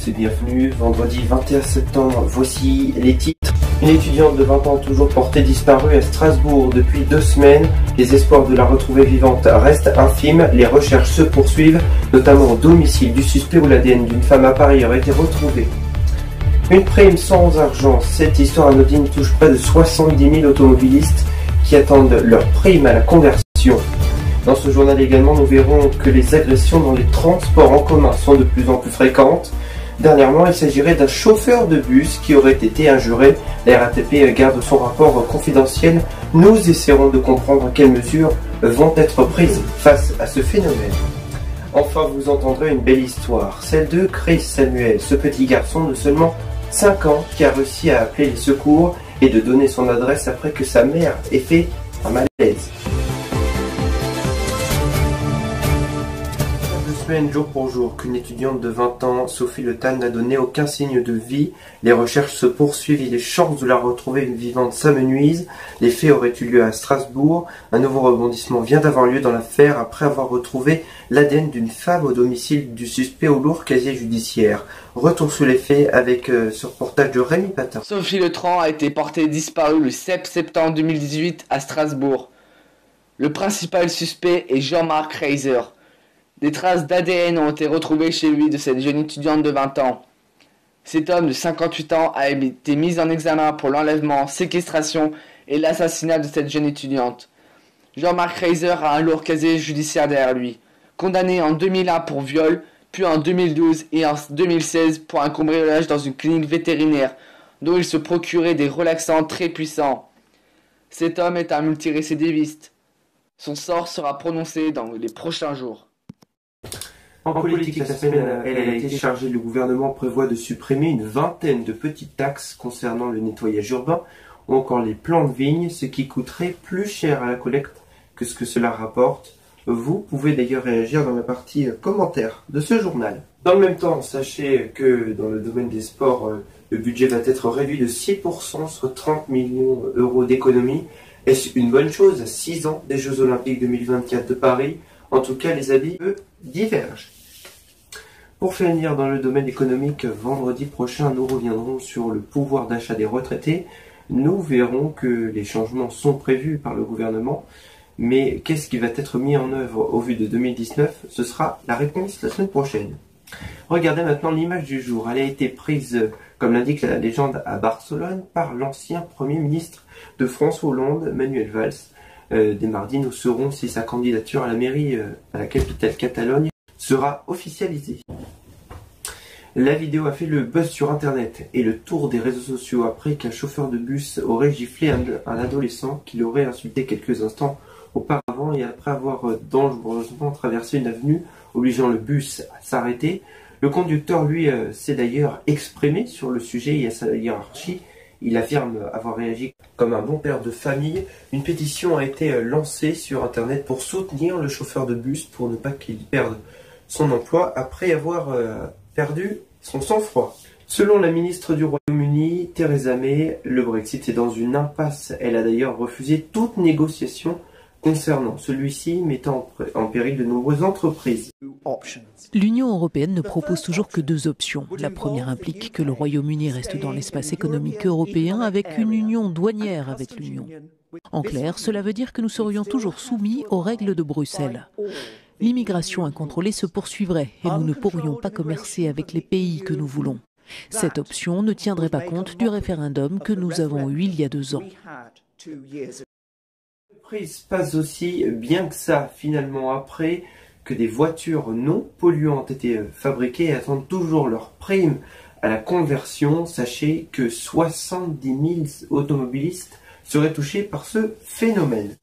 tous et bienvenue. Vendredi 21 septembre, voici les titres. Une étudiante de 20 ans toujours portée disparue à Strasbourg depuis 2 semaines. Les espoirs de la retrouver vivante restent infimes. Les recherches se poursuivent, notamment au domicile du suspect où l'ADN d'une femme à Paris aurait été retrouvé. Une prime sans argent. Cette histoire anodine touche près de 70 000 automobilistes qui attendent leur prime à la conversion. Dans ce journal également, nous verrons que les agressions dans les transports en commun sont de plus en plus fréquentes. Dernièrement, il s'agirait d'un chauffeur de bus qui aurait été injuré. La RATP garde son rapport confidentiel. Nous essaierons de comprendre quelles mesures vont être prises face à ce phénomène. Enfin, vous entendrez une belle histoire, celle de Chris Samuel, ce petit garçon de seulement 5 ans qui a réussi à appeler les secours et de donner son adresse après que sa mère ait fait un malaise. Jour pour jour qu'une étudiante de 20 ans, Sophie Le Tan, n'a donné aucun signe de vie. Les recherches se poursuivent et les chances de la retrouver vivante s'amenuisent. Les faits auraient eu lieu à Strasbourg. Un nouveau rebondissement vient d'avoir lieu dans l'affaire après avoir retrouvé l'ADN d'une femme au domicile du suspect au lourd casier judiciaire. Retour sur les faits avec ce reportage de Rémi Patin. Sophie Le Tan a été portée disparue le 7 septembre 2018 à Strasbourg. Le principal suspect est Jean-Marc Reiser. Des traces d'ADN ont été retrouvées chez lui de cette jeune étudiante de 20 ans. Cet homme de 58 ans a été mis en examen pour l'enlèvement, séquestration et l'assassinat de cette jeune étudiante. Jean-Marc Reiser a un lourd casier judiciaire derrière lui. Condamné en 2001 pour viol, puis en 2012 et en 2016 pour un cambriolage dans une clinique vétérinaire, dont il se procurait des relaxants très puissants. Cet homme est un multirécidiviste. Son sort sera prononcé dans les prochains jours. En politique, la semaine, elle a été chargée. Le gouvernement prévoit de supprimer une vingtaine de petites taxes concernant le nettoyage urbain ou encore les plants de vignes, ce qui coûterait plus cher à la collecte que ce que cela rapporte. Vous pouvez d'ailleurs réagir dans la partie commentaires de ce journal. Dans le même temps, sachez que dans le domaine des sports, le budget va être réduit de 6%, soit 30 millions d'euros d'économie. Est-ce une bonne chose à 6 ans des Jeux Olympiques 2024 de Paris? En tout cas, les avis, eux, divergent. Pour finir dans le domaine économique, vendredi prochain, nous reviendrons sur le pouvoir d'achat des retraités. Nous verrons que les changements sont prévus par le gouvernement, mais qu'est-ce qui va être mis en œuvre au vu de 2019? Ce sera la réponse la semaine prochaine. Regardez maintenant l'image du jour. Elle a été prise, comme l'indique la légende, à Barcelone par l'ancien Premier ministre de François Hollande, Manuel Valls. Dès mardi, nous saurons si sa candidature à la mairie à la capitale Catalogne sera officialisée. La vidéo a fait le buzz sur internet et le tour des réseaux sociaux après qu'un chauffeur de bus aurait giflé un adolescent qui l'aurait insulté quelques instants auparavant et après avoir dangereusement traversé une avenue obligeant le bus à s'arrêter. Le conducteur, lui, s'est d'ailleurs exprimé sur le sujet et à sa hiérarchie. Il affirme avoir réagi comme un bon père de famille. Une pétition a été lancée sur internet pour soutenir le chauffeur de bus pour ne pas qu'il perde son emploi après avoir perdu son sang-froid. Selon la ministre du Royaume-Uni, Theresa May, le Brexit est dans une impasse. Elle a d'ailleurs refusé toute négociation concernant celui-ci, mettant en péril de nombreuses entreprises. L'Union européenne ne propose toujours que 2 options. La première implique que le Royaume-Uni reste dans l'espace économique européen avec une union douanière avec l'Union. En clair, cela veut dire que nous serions toujours soumis aux règles de Bruxelles. L'immigration incontrôlée se poursuivrait et nous ne pourrions pas commercer avec les pays que nous voulons. Cette option ne tiendrait pas compte du référendum que nous avons eu il y a 2 ans. Passe aussi bien que ça, finalement, après que des voitures non polluantes étaient fabriquées et attendent toujours leur prime à la conversion. Sachez que 70 000 automobilistes seraient touchés par ce phénomène.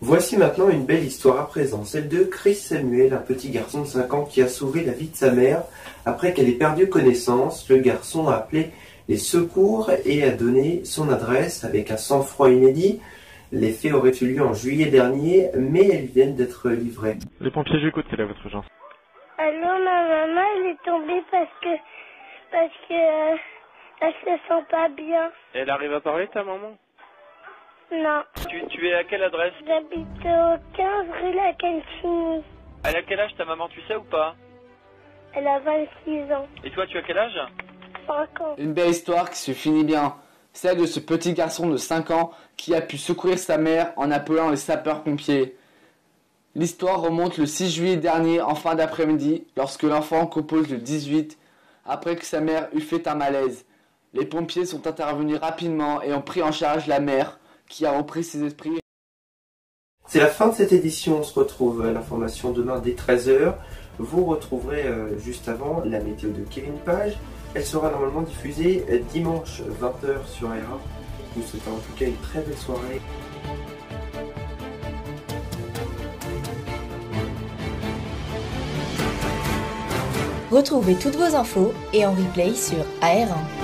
Voici maintenant une belle histoire à présent, celle de Chris Samuel, un petit garçon de 5 ans qui a sauvé la vie de sa mère après qu'elle ait perdu connaissance. Le garçon a appelé les secours et a donné son adresse avec un sang-froid inédit. Les faits auraient eu lieu en juillet dernier, mais elles viennent d'être livrées. Les pompiers, j'écoute, quelle est votre urgence? Allô, ma maman, elle est tombée parce que elle se sent pas bien. Elle arrive à parler, ta maman? Non. Tu es à quelle adresse? J'habite au 15 rue La Cantine. Elle a quel âge ta maman, tu sais ou pas? Elle a 26 ans. Et toi, tu as quel âge? 5 ans. Une belle histoire qui se finit bien. Celle de ce petit garçon de 5 ans qui a pu secourir sa mère en appelant les sapeurs-pompiers. L'histoire remonte le 6 juillet dernier en fin d'après-midi lorsque l'enfant compose le 18 après que sa mère eut fait un malaise. Les pompiers sont intervenus rapidement et ont pris en charge la mère qui a repris ses esprits. C'est la fin de cette édition, on se retrouve à l'information demain dès 13h. Vous retrouverez juste avant la météo de Kevin Page. Elle sera normalement diffusée dimanche 20h sur Aira. Je vous souhaite en tout cas une très belle soirée. Retrouvez toutes vos infos et en replay sur AR1.